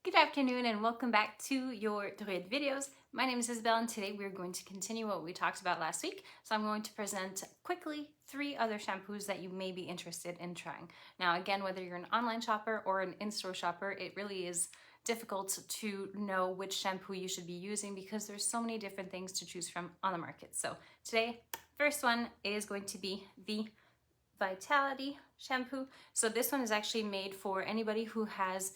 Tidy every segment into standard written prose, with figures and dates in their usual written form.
Good afternoon and welcome back to your Druid videos. My name is Isabel and today we're going to continue what we talked about last week. So I'm going to present quickly 3 other shampoos that you may be interested in trying. Now again, whether you're an online shopper or an in-store shopper, it really is difficult to know which shampoo you should be using because there's so many different things to choose from on the market. So today, first one is going to be the Vitality shampoo. So this one is actually made for anybody who has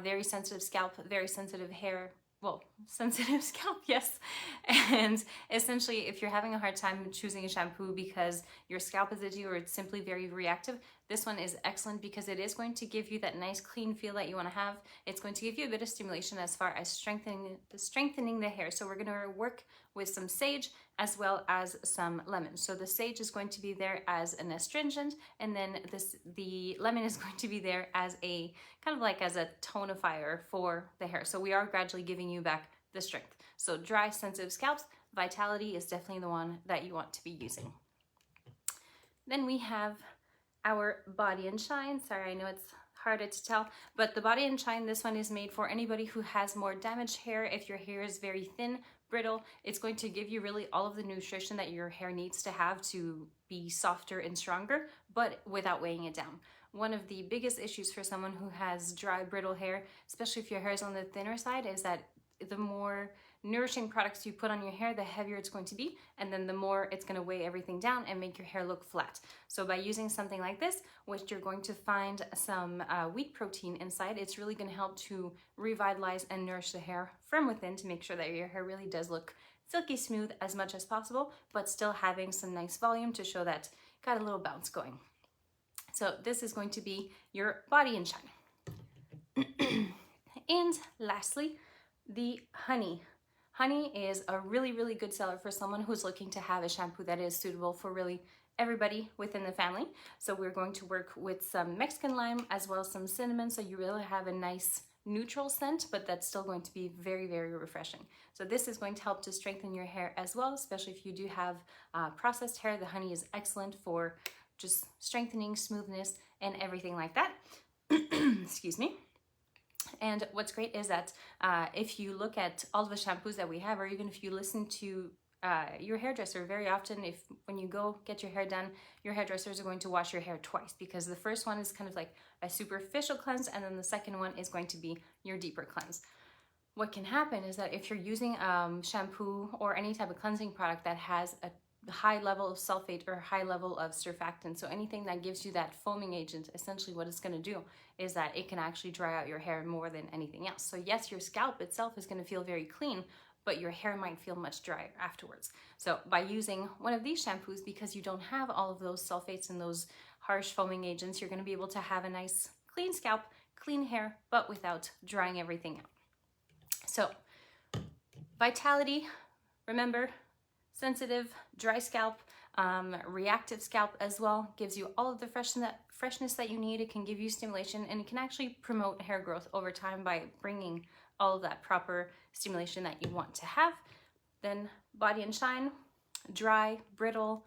very sensitive scalp, very sensitive hair, well, sensitive scalp, yes. And essentially, if you're having a hard time choosing a shampoo because your scalp is itchy or it's simply very reactive, this one is excellent because it is going to give you that nice clean feel that you want to have. It's going to give you a bit of stimulation as far as strengthening the hair. So we're going to work with some sage as well as some lemon. So the sage is going to be there as an astringent, and then the lemon is going to be there as a kind of like as a tonifier for the hair. So we are gradually giving you back the strength. So dry, sensitive scalps, Vitality is definitely the one that you want to be using. Then we have our Body and Shine. Sorry, I know it's harder to tell, but the Body and Shine, this one is made for anybody who has more damaged hair. If your hair is very thin, brittle, it's going to give you really all of the nutrition that your hair needs to have to be softer and stronger, but without weighing it down. One of the biggest issues for someone who has dry, brittle hair, especially if your hair is on the thinner side, is that the more nourishing products you put on your hair, the heavier it's going to be, and then the more it's going to weigh everything down and make your hair look flat. So by using something like this, which you're going to find some wheat protein inside, it's really going to help to revitalize and nourish the hair from within to make sure that your hair really does look silky smooth as much as possible, but still having some nice volume to show that got a little bounce going. So this is going to be your Body and Shine. And lastly, the Honey. Honey is a really good seller for someone who's looking to have a shampoo that is suitable for really everybody within the family. So we're going to work with some Mexican lime as well as some cinnamon, so you really have a nice neutral scent, but that's still going to be very refreshing. So this is going to help to strengthen your hair as well, especially if you do have processed hair. The honey is excellent for just strengthening, smoothness, and everything like that. Excuse me. And what's great is that if you look at all of the shampoos that we have, or even if you listen to your hairdresser, very often when you go get your hair done, your hairdressers are going to wash your hair twice, because the first one is kind of like a superficial cleanse, and then the second one is going to be your deeper cleanse. What can happen is that if you're using shampoo or any type of cleansing product that has a high level of sulfate or high level of surfactant, so anything that gives you that foaming agent, essentially what it's going to do is that it can actually dry out your hair more than anything else. So yes, your scalp itself is going to feel very clean, but your hair might feel much drier afterwards. So by using one of these shampoos, because you don't have all of those sulfates and those harsh foaming agents, you're going to be able to have a nice clean scalp, clean hair, but without drying everything out. So Vitality, remember, sensitive, dry scalp, reactive scalp as well, gives you all of the freshness that you need. It can give you stimulation, and it can actually promote hair growth over time by bringing all of that proper stimulation that you want to have. Then Body and Shine, dry, brittle,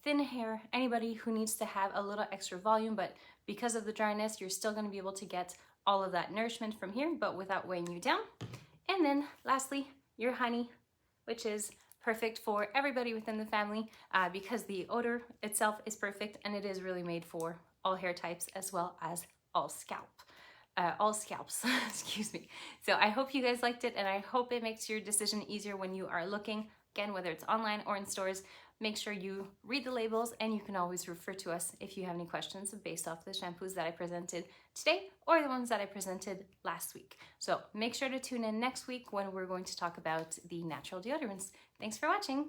thin hair, anybody who needs to have a little extra volume, but because of the dryness, you're still going to be able to get all of that nourishment from here, but without weighing you down. And then lastly, your Honey, which is perfect for everybody within the family because the odor itself is perfect, and it is really made for all hair types as well as all scalps, excuse me. So I hope you guys liked it, and I hope it makes your decision easier when you are looking, again, whether it's online or in stores. Make sure you read the labels, and you can always refer to us if you have any questions based off the shampoos that I presented today or the ones that I presented last week. So make sure to tune in next week when we're going to talk about the natural deodorants. Thanks for watching.